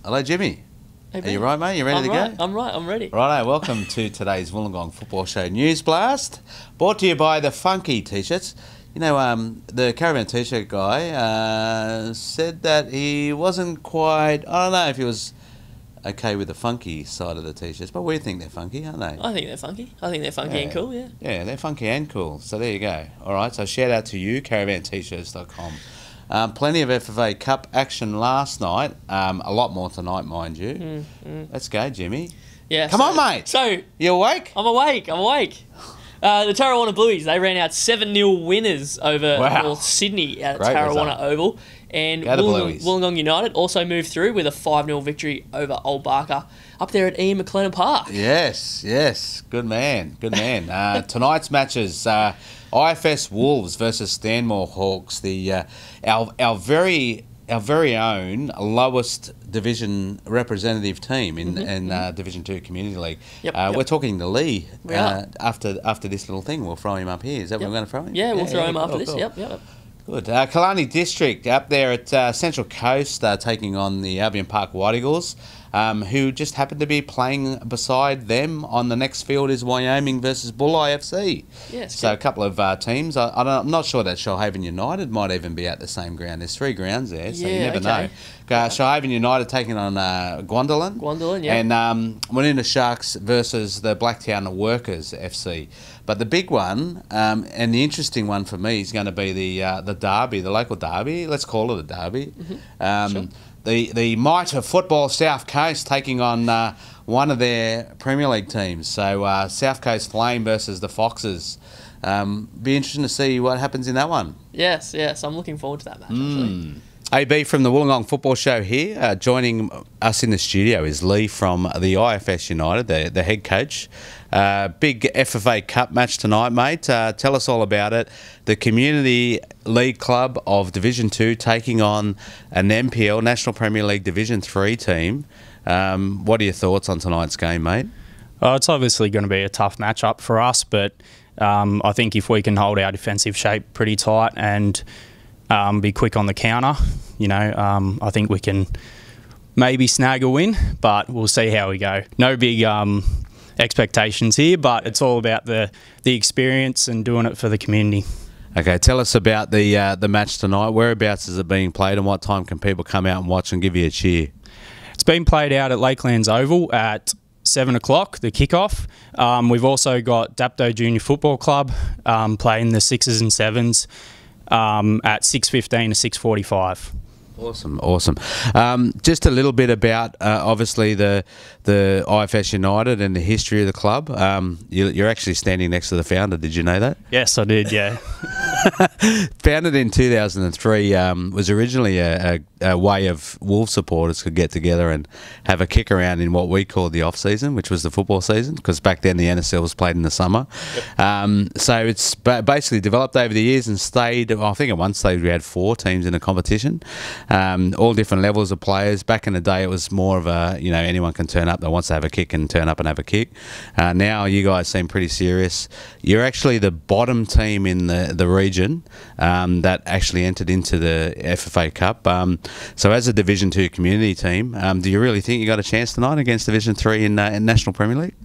Hello, Jimmy. Hey, Are you right, mate? You ready to go? I'm ready. Righto, welcome to today's Wollongong Football Show News Blast, brought to you by the Funky T-shirts. You know, the Caravan T-shirt guy said that he wasn't quite, I don't know if he was okay with the funky side of the T-shirts, but we think they're funky, aren't they? I think they're funky. I think they're funky and cool, yeah. Yeah, they're funky and cool. So there you go. All right, so shout out to you, caravanT-shirts.com. Plenty of FFA Cup action last night. A lot more tonight, mind you. Let's go, Jimmy. Yeah. Come on, mate. So You awake? I'm awake. The Tarrawanna Blueies, they ran out 7-0 winners over North Sydney at Tarrawanna Oval. And Wollongong United also moved through with a 5-0 victory over Old Barker up there at Ian McLennan Park. Yes. Good man. Tonight's matches, IFS Wolves versus Stanmore Hawks, our very own lowest division representative team in Division 2 Community League. Yep. We're talking to Leigh after this little thing. We'll throw him up here. Is that what we're going to throw him? Yeah, we'll throw him after this. Cool. Yep. Good. Killarney District up there at Central Coast taking on the Albion Park White Eagles, who just happened to be playing beside them. On the next field is Wyoming versus Bull IFC. Yes. So a couple of teams. I'm not sure that Shoalhaven United might even be at the same ground. There's 3 grounds there, so you never know. Shoalhaven United taking on Gwandolin, yeah. And Moonina Sharks versus the Blacktown Workers FC. But the big one, and the interesting one for me, is going to be the derby, the local derby. Let's call it a derby. Sure. The might of football South Coast taking on one of their Premier League teams. So South Coast Flame versus the Foxes. Be interesting to see what happens in that one. Yes. I'm looking forward to that match, actually. AB from the Wollongong Football Show here. Joining us in the studio is Leigh from the IFS United, the head coach. Big FFA Cup match tonight, mate. Tell us all about it. The Community League Club of Division 2 taking on an NPL, National Premier League Division 3 team. What are your thoughts on tonight's game, mate? It's obviously going to be a tough matchup for us, but I think if we can hold our defensive shape pretty tight and be quick on the counter, I think we can maybe snag a win, but we'll see how we go. No big expectations here, but it's all about the experience and doing it for the community. Okay, tell us about the match tonight. Whereabouts is it being played, and what time can people come out and watch and give you a cheer? It's been played out at Lakelands Oval at 7 o'clock, the kickoff. We've also got Dapto Junior Football Club playing the 6s and 7s at 6:15 to 6:45. Awesome. Just a little bit about obviously the IFS United and the history of the club. You're actually standing next to the founder. Did you know that? Yes, I did. Yeah. Founded in 2003, was originally a way of Wolves supporters could get together and have a kick around in what we called the off season, which was the football season, because back then the NSL was played in the summer. Yep. So it's basically developed over the years and stayed. I think at one stage we had 4 teams in a competition. All different levels of players. Back in the day, it was more of a, anyone can turn up that wants to have a kick and turn up and have a kick. Now you guys seem pretty serious. You're actually the bottom team in the region that actually entered into the FFA Cup. So as a Division 2 community team, do you really think you got a chance tonight against Division 3 in National Premier League?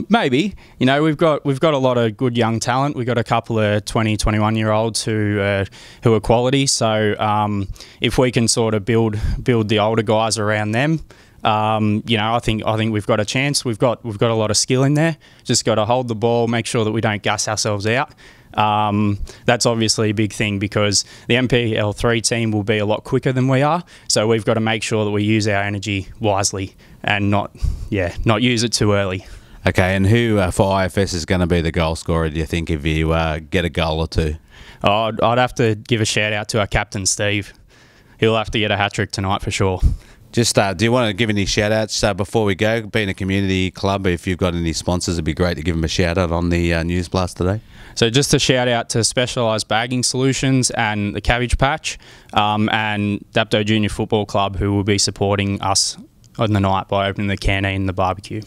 Maybe. We've got a lot of good young talent. We've got a couple of 20, 21-year-olds who are quality. So if we can sort of build the older guys around them, I think we've got a chance. We've got a lot of skill in there. Just got to hold the ball, make sure that we don't gas ourselves out. That's obviously a big thing because the MPL3 team will be a lot quicker than we are. So we've got to make sure that we use our energy wisely and not use it too early. Okay, and who for IFS is going to be the goal scorer, do you think, if you get a goal or two? I'd have to give a shout out to our captain, Steve. He'll have to get a hat-trick tonight for sure. Just, do you want to give any shout-outs before we go? Being a community club, if you've got any sponsors, it'd be great to give them a shout-out on the News Blast today. So just a shout-out to Specialised Bagging Solutions and the Cabbage Patch and Dapto Junior Football Club, who will be supporting us on the night by opening the canteen and the barbecue.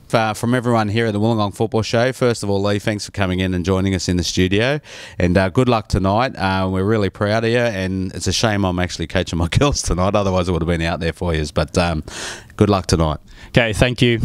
from everyone here at the Wollongong Football Show. First of all, Leigh, thanks for coming in and joining us in the studio. And good luck tonight. We're really proud of you. And it's a shame I'm actually coaching my girls tonight. Otherwise, I would have been out there for you. But good luck tonight. Okay, thank you.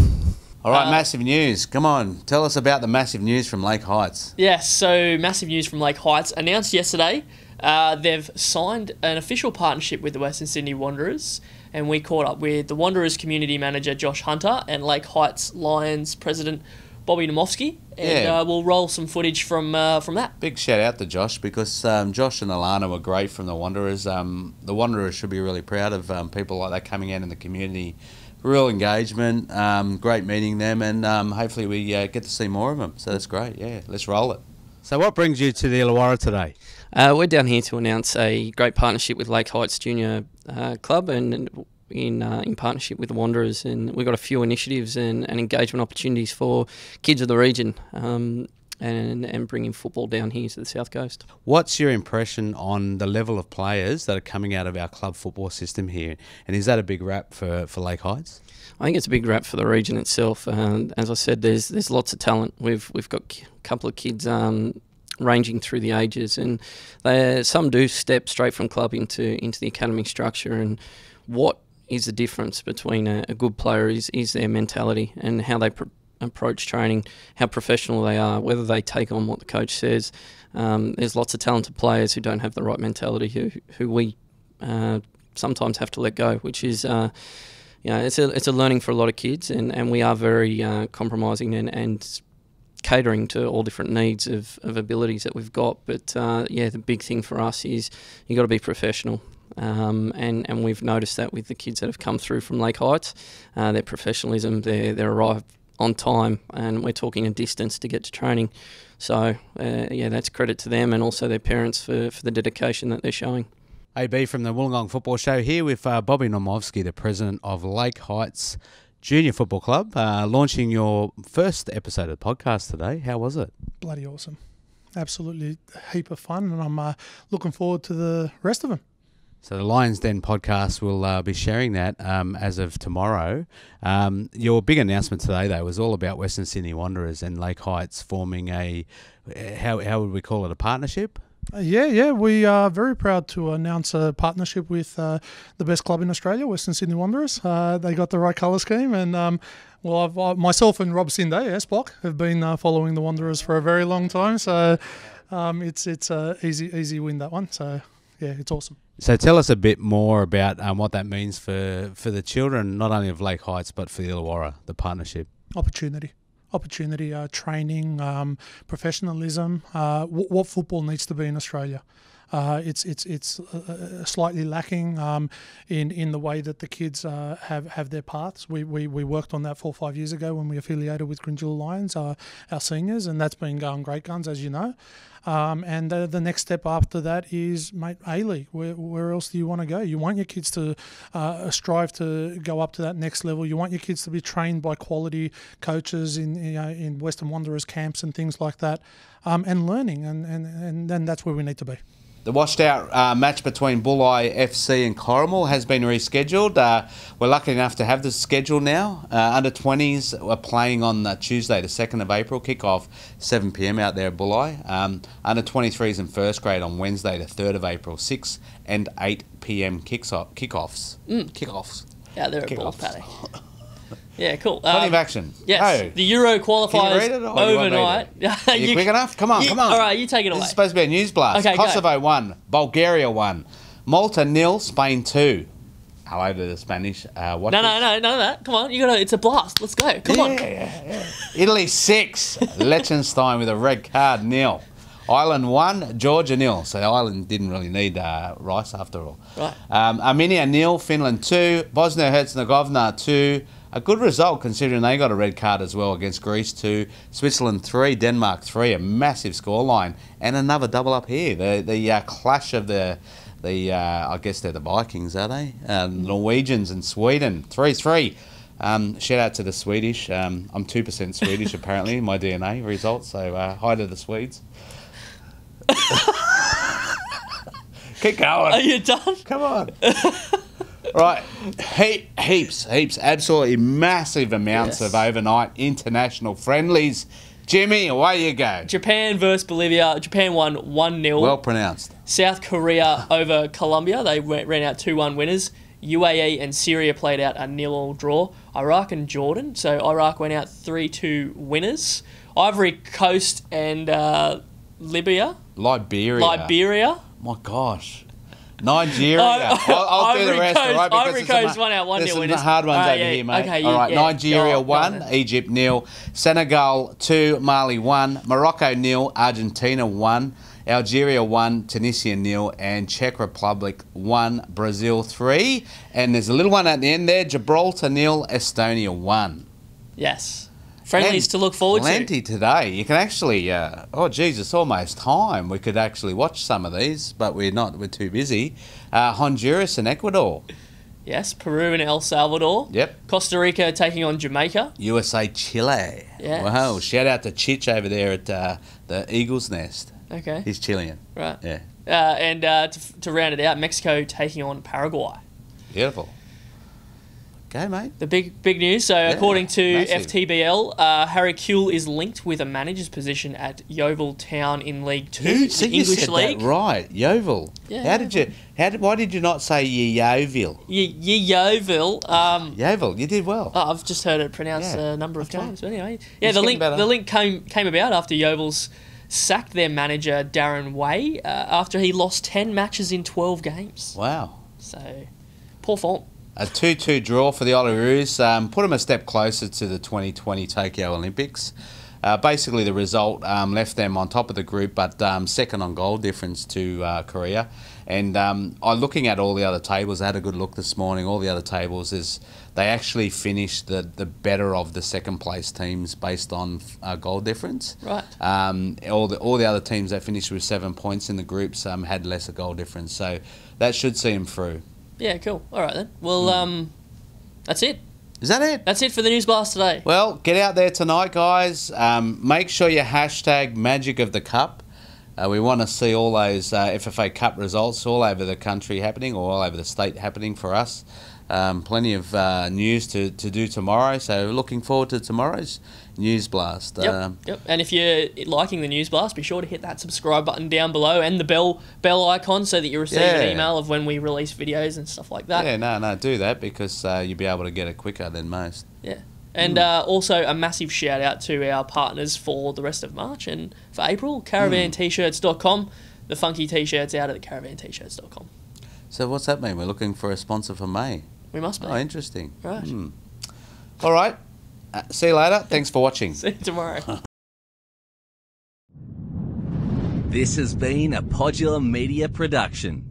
All right, massive news. Come on, tell us about the massive news from Lake Heights. Yes, so massive news from Lake Heights. Announced yesterday, they've signed an official partnership with the Western Sydney Wanderers, and we caught up with the Wanderers community manager Josh Hunter and Lake Heights Lions president Bobby Nomofsky, and we'll roll some footage from that. Big shout out to Josh, because Josh and Alana were great from the Wanderers. The Wanderers should be really proud of people like that coming out in the community. Real engagement, great meeting them, and hopefully we get to see more of them. So that's great. Yeah, let's roll it. So what brings you to the Illawarra today? We're down here to announce a great partnership with Lake Heights Junior Club, and in partnership with the Wanderers, and we've got a few initiatives and engagement opportunities for kids of the region, and bringing football down here to the South Coast. What's your impression on the level of players that are coming out of our club football system here, and is that a big rap for Lake Heights? I think it's a big rap for the region itself. As I said, there's lots of talent. We've got a couple of kids ranging through the ages, and some do step straight from club into the academy structure. And what is the difference between a good player is their mentality and how they approach training, how professional they are, whether they take on what the coach says. There's lots of talented players who don't have the right mentality, who we sometimes have to let go, which is it's a learning for a lot of kids, and we are very compromising and catering to all different needs of abilities that we've got. But the big thing for us is you got to be professional. And we've noticed that with the kids that have come through from Lake Heights, their professionalism, their arrive on time, and we're talking a distance to get to training. So that's credit to them and also their parents for the dedication that they're showing. AB from the Wollongong Football Show here with Bobby Nomofsky, the president of Lake Heights Junior Football Club, launching your first episode of the podcast today. How was it? Bloody awesome. Absolutely a heap of fun, and I'm looking forward to the rest of them. So the Lions Den podcast will be sharing that as of tomorrow. Your big announcement today, though, was all about Western Sydney Wanderers and Lake Heights forming a, how would we call it, a partnership? We are very proud to announce a partnership with the best club in Australia, Western Sydney Wanderers. They got the right colour scheme, and myself and Rob Sinde, Spock, have been following the Wanderers for a very long time. So it's a easy win, that one. So yeah, it's awesome. So tell us a bit more about what that means for the children, not only of Lake Heights, but for the Illawarra, the partnership. Opportunity, training, professionalism, what football needs to be in Australia. It's slightly lacking in the way that the kids have their paths. We worked on that 4 or 5 years ago when we affiliated with Grinjula Lions, our seniors, and that's been going great guns, as you know. And the next step after that is, mate, A-League. Where else do you want to go? You want your kids to strive to go up to that next level. You want your kids to be trained by quality coaches in Western Wanderers camps and things like that, and learning, and then that's where we need to be. The washed-out match between Bulli FC and Corrimal has been rescheduled. We're lucky enough to have this schedule now. Under-20s are playing on Tuesday, the 2nd of April, kick-off 7 p.m. out there at Bulli. Under-23s in first grade on Wednesday, the 3rd of April, 6 and 8 p.m. kickoffs. Kickoffs. Out there at Bulli Paddock. Yeah, cool. Plenty of action. Yes, the Euro qualifiers overnight. Are you quick enough? Come on. All right, you take it away. This is supposed to be a news blast. Okay, Kosovo 1, Bulgaria 1, Malta 0, Spain 2. Hello to the Spanish watchers. No, none of that. Come on, it's a blast. Let's go. Come on. Yeah. Italy 6, Liechtenstein with a red card 0. Ireland 1, Georgia 0. So Ireland didn't really need Rice after all. Right. Armenia 0, Finland 2, Bosnia-Herzegovina 2. A good result considering they got a red card as well against Greece 2, Switzerland 3, Denmark 3. A massive scoreline, and another double up here. The clash of the I guess they're the Vikings, are they? Norwegians and Sweden 3-3. Shout out to the Swedish. I'm 2% Swedish apparently in my DNA results. So hi to the Swedes. Keep going. Are you done? Come on. Right, heaps, absolutely massive amounts of overnight international friendlies. Jimmy, away you go. Japan versus Bolivia. Japan won 1-0. Well pronounced. South Korea over Colombia. They ran out 2-1 winners. UAE and Syria played out a 0-0 draw. Iraq and Jordan. So Iraq went out 3-2 winners. Ivory Coast and Liberia. My gosh. Nigeria. I'll do the rest, all right? Ivory Coast won out 1-0 winners. There's some hard ones over here, mate. Okay, all right, Nigeria 1, Egypt 0, Senegal 2, Mali 1, Morocco 0, Argentina 1, Algeria 1, Tunisia 0, and Czech Republic 1, Brazil 3. And there's a little one at the end there, Gibraltar 0, Estonia 1. Yes. Friendlies to look forward to. Plenty today. You can actually, it's almost time. We could actually watch some of these, but we're too busy. Honduras and Ecuador. Yes, Peru and El Salvador. Yep. Costa Rica taking on Jamaica. USA, Chile. Yes. Wow, shout out to Chich over there at the Eagle's Nest. Okay. He's Chilean. Right. Yeah. And to round it out, Mexico taking on Paraguay. Beautiful. Okay, mate. The big news. So, according to massive. FTBL, Harry Kewell is linked with a manager's position at Yeovil Town in League 2, the English League. That right, Yeovil. Yeah. Why did you not say Yeovil? Yeovil. Yeovil. You did well. Oh, I've just heard it pronounced a number of times. But anyway, the link came about after Yeovil's sacked their manager Darren Way after he lost 10 matches in 12 games. Wow. So, poor form. A 2-2 draw for the Ollaroos, put them a step closer to the 2020 Tokyo Olympics. Basically, the result left them on top of the group, but second on goal difference to Korea. And looking at all the other tables, I had a good look this morning. All the other tables they actually finished the better of the second place teams based on goal difference. Right. All the other teams that finished with 7 points in the groups had lesser goal difference, so that should see them through. Yeah, cool. All right, then. Well, that's it. Is that it? That's it for the News Blast today. Well, get out there tonight, guys. Make sure you hashtag Magic of the Cup. We want to see all those FFA Cup results all over the country happening, or all over the state happening for us. Plenty of news to do tomorrow, so looking forward to tomorrow's News Blast. Yep. And if you're liking the News Blast, be sure to hit that subscribe button down below and the bell icon so that you receive an email of when we release videos and stuff like that. Yeah, no, do that because you'll be able to get it quicker than most. Yeah. And also a massive shout out to our partners for the rest of March and for April, caravantshirts.com. The funky t-shirts out at caravantshirts.com. So what's that mean? We're looking for a sponsor for May. We must be. Oh, interesting. Right. All right. See you later. Thanks for watching. See you tomorrow. This has been a Podular Media production.